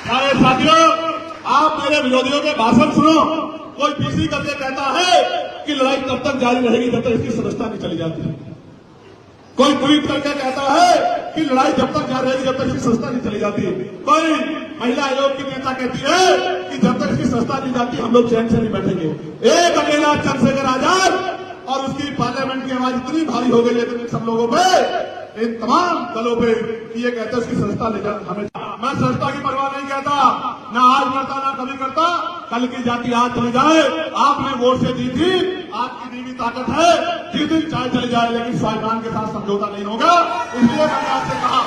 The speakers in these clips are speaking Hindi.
प्यारे साथियों, आप मेरे विरोधियों के भाषण सुनो। कोई पीसी करके कहता है कि लड़ाई तब तक जारी रहेगी जब तक इसकी सदस्यता नहीं चली जाती। कोई ट्वीट करके कहता है कि लड़ाई जब तक जारी रहेगी जब तक इसकी सदस्यता नहीं चली जाती। कोई महिला आयोग की नेता कहती है कि जब तक इसकी सदस्यता नहीं जाती हम लोग चैन से नहीं बैठेंगे। एक अकेला चंद्रशेखर आजाद और उसकी पार्लियामेंट की आवाज इतनी भारी हो गई है इन सब लोगों पे, इन तमाम दलों पे, कि ये कहते हैं उसकी सदस्यता ले जाए। हमें मैं सदस्यता की परवाह नहीं करता, ना आज करता ना कभी करता। कल की जाति आज चली जाए, आपने वोट से जीती, आपकी दीवी ताकत है, जिस दिन चाहे चली जाए, लेकिन स्वाभिमान के साथ समझौता नहीं होगा। इसलिए मैंने आपसे कहा,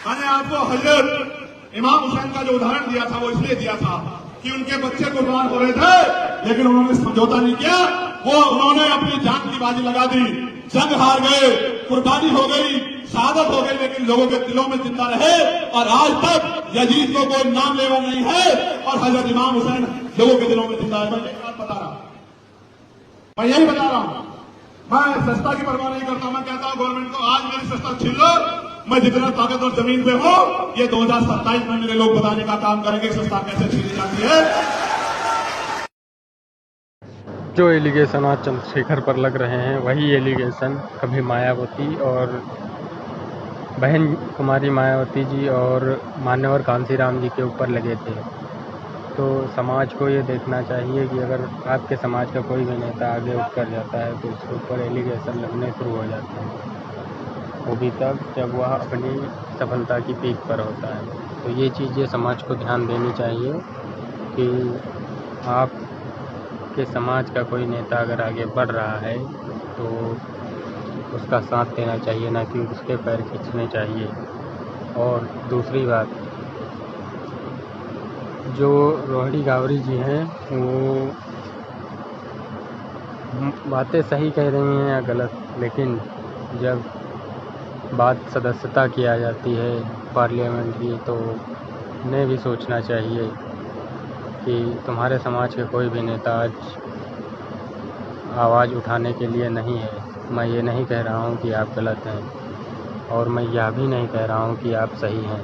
मैंने आपको हजरत इमाम हुसैन का जो उदाहरण दिया था वो इसलिए दिया था कि उनके बच्चे कुर्बान हो रहे थे, लेकिन उन्होंने समझौता नहीं किया। वो उन्होंने अपनी जान की बाजी लगा दी, जंग हार गए, कुर्बानी हो गई, शहादत हो गई, लेकिन लोगों के दिलों में जिंदा रहे। और आज तक यजीद को कोई नाम लेवा नहीं है और हजरत इमाम हुसैन लोगों के दिलों में जिंदा है। मैं एक बात बता रहा हूं, मैं यही बता रहा हूं, मैं सस्ता की परवाह नहीं करता। मैं कहता हूं गवर्नमेंट को आज मेरी सस्ता छीन लो, मैं जितना ताकतवर जमीन पे हूं, ये 2027 में मेरे लोग बताने का काम करेंगे सस्ता कैसे छीनी जाती है। जो एलिगेशन आज चंद्रशेखर पर लग रहे हैं वही एलिगेशन कभी मायावती और बहन कुमारी मायावती जी और मान्यवर कांसीराम जी के ऊपर लगे थे। तो समाज को ये देखना चाहिए कि अगर आपके समाज का कोई भी नेता आगे उठ कर जाता है तो उसके ऊपर एलिगेशन लगने शुरू हो जाते हैं, वो भी तब जब वह अपनी सफलता की पीक पर होता है। तो ये चीज़ें समाज को ध्यान देनी चाहिए कि आप के समाज का कोई नेता अगर आगे बढ़ रहा है तो उसका साथ देना चाहिए, ना कि उसके पैर खींचने चाहिए। और दूसरी बात, जो रोहिणी गावरी जी हैं वो बातें सही कह रही हैं या गलत, लेकिन जब बात सदस्यता की आ जाती है पार्लियामेंट की तो उन्हें भी सोचना चाहिए कि तुम्हारे समाज के कोई भी नेता आज आवाज़ उठाने के लिए नहीं है। मैं ये नहीं कह रहा हूँ कि आप गलत हैं और मैं यह भी नहीं कह रहा हूँ कि आप सही हैं।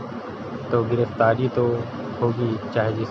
तो गिरफ्तारी तो होगी चाहे जिस